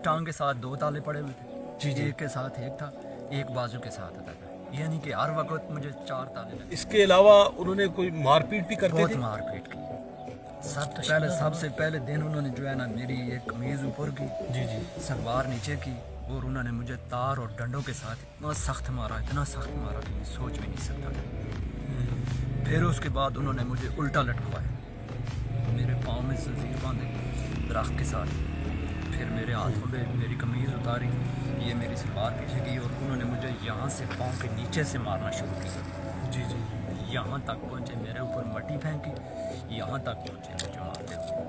टांग के साथ 2 ताले पड़े हुए थे जी जी। एक के साथ एक था, एक बाजू के साथ आता था, यानी कि हर वक्त मुझे 4 ताले लगे। इसके अलावा उन्होंने कोई मारपीट भी करते बहुत थे? मारपीट की। सबसे पहले दिन उन्होंने जो है ना मेरी एक कमीज़ ऊपर की, जी जी। सलवार नीचे की, और उन्होंने मुझे तार और डंडों के साथ इतना सख्त मारा कि मैं सोच भी नहीं सकता था। फिर उसके बाद उन्होंने मुझे उल्टा लटकवाया, मेरे पाँव में जंजीर बांधे दरख्त के साथ, फिर मेरे हाथों पे मेरी कमीज़ उतारी, ये मेरी सलवार पीछे की, और उन्होंने मुझे यहाँ से पाँव के नीचे से मारना शुरू किया। जी जी। यहाँ तक पहुँचे, मेरे ऊपर मट्टी फेंकी, यहाँ तक पहुँचे मुझे मारते हुए।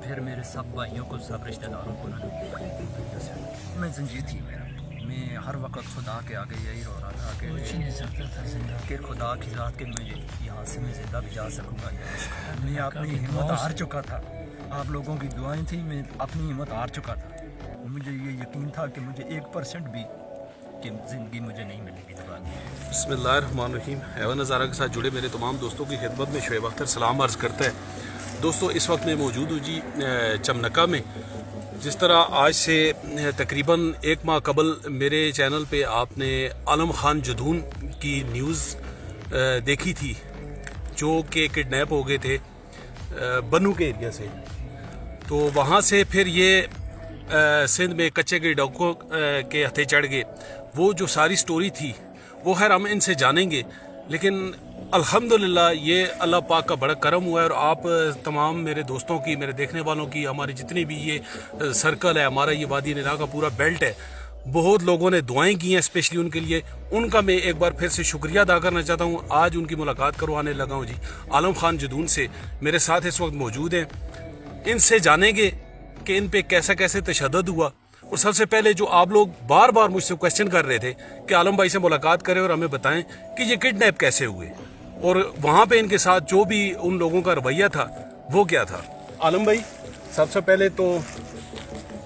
फिर मेरे सब भाइयों को, सब रिश्तेदारों को उन्होंने, मैं जंजीर थी मेरा, मैं हर वक्त खुदा के आगे यही रो रहा था कि खुदा की ज़ात के मुझे यहाँ से मैं ज़िंदा भी जा सकूँगा। मैं अपनी हिम्मत हार चुका था, आप लोगों की दुआएं थी, मैं अपनी हिम्मत हार चुका था। मुझे ये यकीन था कि मुझे 1% भी कि ज़िंदगी मुझे नहीं मिलेगी दोबारा। बिस्मिल्लाहिर्रहमानिर्रहीम। एवन नज़ारा के साथ जुड़े मेरे तमाम दोस्तों की खिदमत में शोएब अख्तर सलाम अर्ज़ करता है। दोस्तों, इस वक्त मैं मौजूद हूँ जी चमनका में। जिस तरह आज से तकरीबन 1 माह कबल मेरे चैनल पे आपने आलम खान जदून की न्यूज़ देखी थी, जो कि किडनैप हो गए थे बनू के एरिया से। तो वहाँ से फिर ये सिंध में कच्चे के डाकुओं के हथे चढ़ गए। वो जो सारी स्टोरी थी वो खैर हम इनसे जानेंगे, लेकिन अल्हम्दुलिल्लाह ये अल्लाह पाक का बड़ा करम हुआ है। और आप तमाम मेरे दोस्तों की, मेरे देखने वालों की, हमारे जितने भी ये सर्कल है, हमारा ये वादी निरा का पूरा बेल्ट है, बहुत लोगों ने दुआएं की हैं स्पेशली उनके लिए। उनका मैं एक बार फिर से शुक्रिया अदा करना चाहता हूँ। आज उनकी मुलाकात करवाने लगा हूँ जी आलम खान जदून से, मेरे साथ इस वक्त मौजूद हैं। इनसे जानेंगे कि इन पे कैसा कैसे तशद्दुद हुआ। और सबसे पहले जो आप लोग बार बार मुझसे क्वेश्चन कर रहे थे कि आलम भाई से मुलाकात करें और हमें बताएं कि ये किडनैप कैसे हुए, और वहाँ पे इनके साथ जो भी उन लोगों का रवैया था वो क्या था। आलम भाई, सबसे पहले तो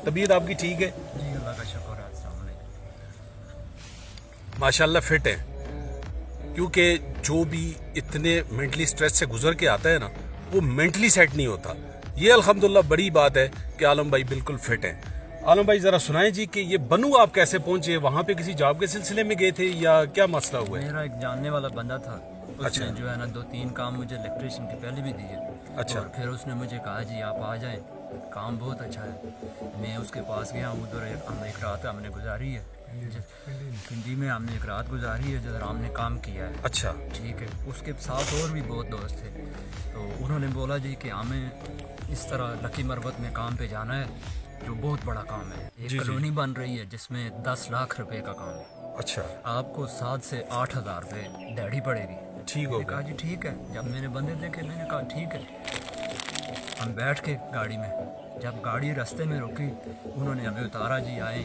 तबीयत आपकी ठीक है? जी अल्लाह का शुक्र है। अस्सलाम वालेकुम। माशाल्लाह फिट है, क्योंकि जो भी इतने मेंटली स्ट्रेस से गुजर के आता है ना, वो मेंटली सेट नहीं होता। ये अल्हम्दुलिल्लाह बड़ी बात है कि आलम भाई बिल्कुल फिट हैं। आलम भाई जरा सुनाएं जी कि ये बनू आप कैसे पहुंचे, वहाँ पे किसी जॉब के सिलसिले में गए थे या क्या मसला हुआ है? मेरा एक जानने वाला बंदा था, उसने अच्छा। जो है ना 2-3 काम मुझे इलेक्ट्रिशियन के पहले भी दिए। अच्छा। और फिर उसने मुझे कहा जी आप आ जाएं, काम बहुत अच्छा है। मैं उसके पास गया, उधर एक रात हमने गुजारी है, पिंडी में हमने एक रात गुजारी है, जिधर हमने काम किया है। अच्छा। ठीक है। उसके साथ और भी बहुत दोस्त थे, तो उन्होंने बोला जी कि हमें इस तरह लकी मरवत में काम पे जाना है, जो बहुत बड़ा काम है। जी, एक कॉलोनी बन रही है जिसमें 10 लाख रुपए का काम है। अच्छा। आपको 7 से 8 हज़ार रुपये दिहाड़ी पड़ेगी। ठीक हो मैंने कहा गया। जी ठीक है। जब मैंने बंदे देखे, मैंने कहा ठीक है। हम बैठ के गाड़ी में, जब गाड़ी रास्ते में रुकी, उन्होंने हमें उतारा जी, आए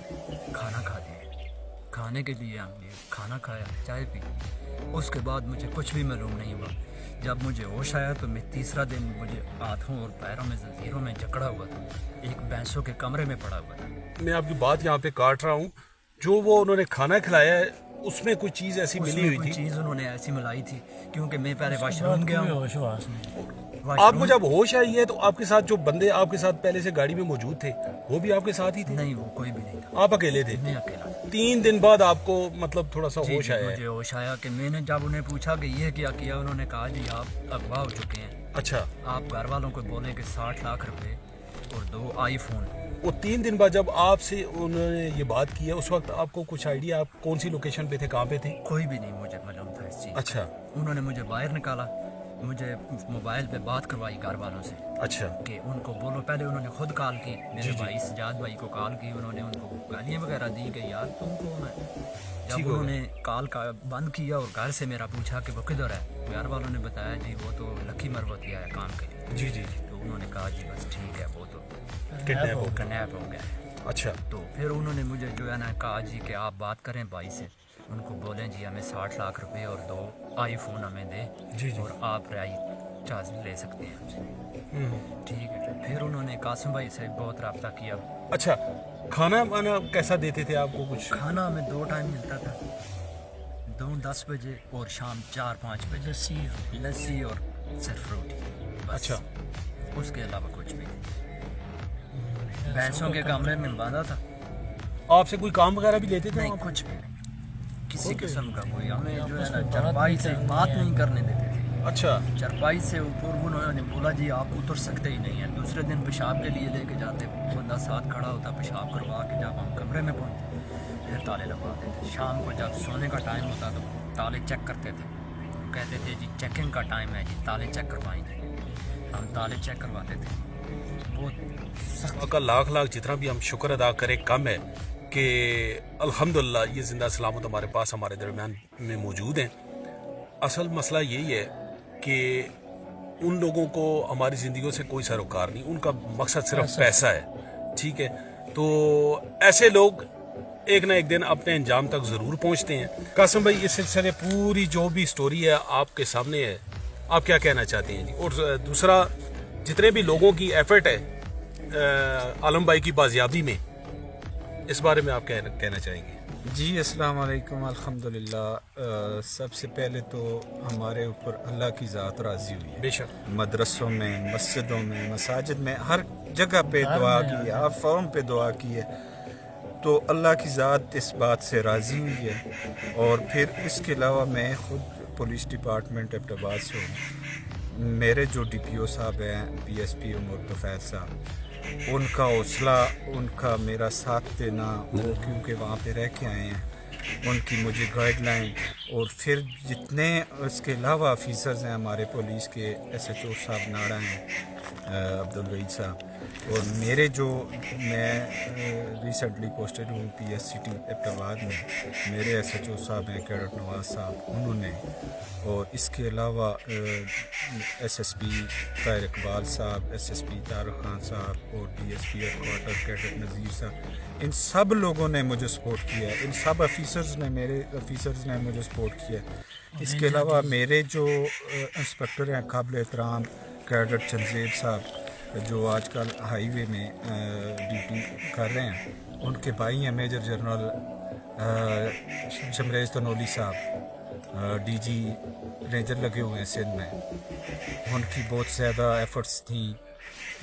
खाना खा दिए। खाने के लिए हमने खाना खाया, चाय पी। उसके बाद मुझे कुछ भी मालूम नहीं हुआ। जब मुझे होश आया तो मैं तीसरा दिन मुझे हाथों और पैरों में जंजीरों में जकड़ा हुआ था, एक भैंसों के कमरे में पड़ा हुआ था। मैं आपकी बात यहाँ पे काट रहा हूँ। जो वो उन्होंने खाना खिलाया है, उसमें कोई चीज़ ऐसी मिली उसमें हुई कोई थी? चीज़ उन्होंने ऐसी मिलाई थी, क्योंकि मैं पहले वाशरूम गया हूँ। आपको जब होश आई है तो आपके साथ जो बंदे आपके साथ पहले से गाड़ी में मौजूद थे, वो भी आपके साथ ही थे? नहीं, वो कोई भी नहीं था, आप अकेले थे? मैं अकेला। 3 दिन बाद आपको मतलब थोड़ा सा जी, होश जी, आया है? मुझे होश आया कि मैंने जब उन्हें पूछा कि ये क्या किया, उन्होंने कहा जी आप अगवा हो चुके हैं। अच्छा। आप घर वालों को बोले कि 60 लाख रुपए और 2 आईफोन। वो 3 दिन बाद जब आपसे उन्होंने ये बात की है, उस वक्त आपको कुछ आइडिया आप कौन सी लोकेशन पे थे, कहाँ पे थे? कोई भी नहीं मुझे मालूम था इस चीज़। अच्छा। उन्होंने मुझे बाहर निकाला, मुझे मोबाइल पे बात करवाई घर वालों से अच्छा। कि उनको बोलो। पहले उन्होंने खुद कॉल की, मेरे जी, जी। भाई सजाद भाई को कॉल की, उन्होंने उनको गालियाँ वगैरह दी कि यार तुम कौन है। ठीक जब हो उन्होंने कॉल का बंद किया और घर से मेरा पूछा कि वो किधर है, घर वालों ने बताया जी वो तो लकी मरवत गया है काम के लिए। जी जी। तो उन्होंने कहा जी बस ठीक है, वो तो किडनैप हो किडनैप हो गया है। अच्छा। तो फिर उन्होंने मुझे जो है ना कहा जी कि आप बात करें भाई से, उनको बोलें जी हमें 60 लाख रुपए और 2 आईफोन हमें दें, जी, जी। और आप राय चार्ज ले सकते हैं हमसे। ठीक है। फिर उन्होंने कासिम भाई से बहुत रब्ता किया। अच्छा, खाना वाना कैसा देते थे आपको कुछ? खाना हमें 2 टाइम मिलता था, 10 बजे और शाम 4-5 बजे। लस्सी और सिर्फ रोटी बस। अच्छा। उसके अलावा कुछ भी नहीं। भैंसों के कमरे में बांधा था, آپ سے کوئی کام وغیرہ بھی لیتے تھے نہیں وہاں پہ؟ کچھ بھی نہیں, کسی قسم کا کوئی, ہمیں جو ہے نا چرپائی سے بات نہیں کرنے دیتے تھے. اچھا چرپائی سے اوپر انہوں نے بولا جی آپ اتر سکتے ہی نہیں ہیں. دوسرے دن پیشاب کے لیے لے کے جاتے, بندہ ساتھ کھڑا ہوتا, پیشاب کروا کے جب ہم کمرے میں پہنچتے پھر تالے لگواتے تھے. شام کو جب سونے کا ٹائم ہوتا تو تالے چیک کرتے تھے, کہتے تھے جی چیکنگ کا ٹائم ہے جی تالے چیک کروائیں گے. ہم تالے چیک کرواتے تھے. بہت سخت. کا لاکھ لاکھ جتنا بھی ہم شکر ادا کریں کم ہے کہ الحمدللہ یہ زندہ سلامت ہمارے پاس ہمارے درمیان میں موجود ہیں. اصل مسئلہ یہی ہے کہ ان لوگوں کو ہماری زندگیوں سے کوئی سروکار نہیں, ان کا مقصد صرف پیسہ ہے. ٹھیک ہے, تو ایسے لوگ ایک نہ ایک دن اپنے انجام تک ضرور پہنچتے ہیں. قاسم بھائی اس سلسلے پوری جو بھی سٹوری ہے آپ کے سامنے ہے, آپ کیا کہنا چاہتے ہیں جی؟ اور دوسرا جتنے بھی لوگوں کی ایفرٹ ہے عالم بھائی کی بازیابی میں, اس بارے میں آپ کہنا چاہیں گے؟ جی السلام علیکم. الحمدللہ سب سے پہلے تو ہمارے اوپر اللہ کی ذات راضی ہوئی ہے. بے شک. مدرسوں میں, مسجدوں میں, مساجد میں, ہر جگہ پہ دعا کی ہے, ہر فارم پہ دعا کی ہے. تو اللہ کی ذات اس بات سے راضی ہوئی ہے. اور پھر اس کے علاوہ میں خود پولیس ڈپارٹمنٹ ایبٹ آباد سے ہوں. میرے جو ڈی پی او صاحب ہیں, پی ایس پی عمر طفیل صاحب, ان کا حوصلہ, ان کا میرا ساتھ دینا, وہ کیونکہ وہاں پہ رہ کے آئے ہیں, ان کی مجھے گائیڈ لائن, اور پھر جتنے اس کے علاوہ آفیسرز ہیں ہمارے پولیس کے, ایس ایچ او صاحب ناڑا ہیں عبدالوحید صاحب, اور میرے جو میں ریسنٹلی پوسٹڈ ہوں P S C T Abbottabad میں, میرے ایس ایچ او صاحب ہیں کیڈٹ نواز صاحب, انہوں نے, اور اس کے علاوہ S S P Tahir Iqbal صاحب, S S P Tariq Khan صاحب, اور D S P head quarter cadet Nazir صاحب, ان سب لوگوں نے مجھے سپورٹ کیا ہے. ان سب میرے آفیسرز نے مجھے سپورٹ کیا ہے. اس کے علاوہ میرے جو انسپکٹر ہیں قابل احترام کیڈٹ چنزیب صاحب, جو آج کل ہائی وے میں ڈیوٹی کر رہے ہیں, ان کے بھائی ہیں میجر جنرل شمریز تنولی صاحب, ڈی جی رینجر لگے ہوئے ہیں سندھ میں, ان کی بہت زیادہ ایفرٹس تھیں.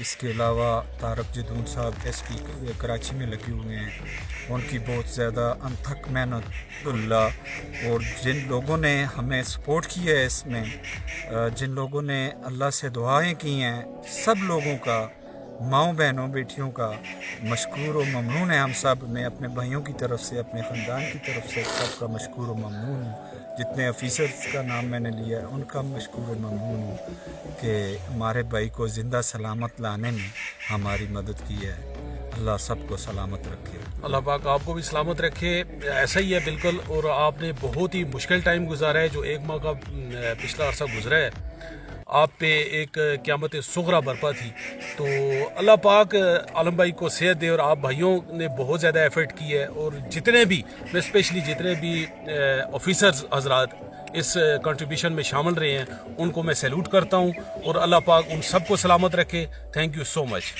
اس کے علاوہ طارق جدون صاحب ایس پی کراچی میں لگے ہوئے ہیں, ان کی بہت زیادہ انتھک محنت اللہ. اور جن لوگوں نے ہمیں سپورٹ کیا ہے اس میں, جن لوگوں نے اللہ سے دعائیں کی ہیں, سب لوگوں کا, ماؤں بہنوں بیٹیوں کا مشکور و ممنون ہے ہم سب. میں اپنے بھائیوں کی طرف سے, اپنے خاندان کی طرف سے سب کا مشکور و ممنون ہوں. جتنے آفیسرز کا نام میں نے لیا ہے ان کا مشکور و ممنون ہوں کہ ہمارے بھائی کو زندہ سلامت لانے میں ہماری مدد کی ہے. اللہ سب کو سلامت رکھے. اللہ پاک آپ کو بھی سلامت رکھے. ایسا ہی ہے بالکل. اور آپ نے بہت ہی مشکل ٹائم گزارا ہے, جو 1 ماہ کا پچھلا عرصہ گزرا ہے, آپ پہ ایک قیامت صغریٰ برپا تھی. تو اللہ پاک عالم بھائی کو صحت دے, اور آپ بھائیوں نے بہت زیادہ ایفرٹ کی ہے, اور جتنے بھی میں اسپیشلی جتنے بھی آفیسرز حضرات اس کنٹریبیوشن میں شامل رہے ہیں ان کو میں سیلوٹ کرتا ہوں, اور اللہ پاک ان سب کو سلامت رکھے. Thank you so much.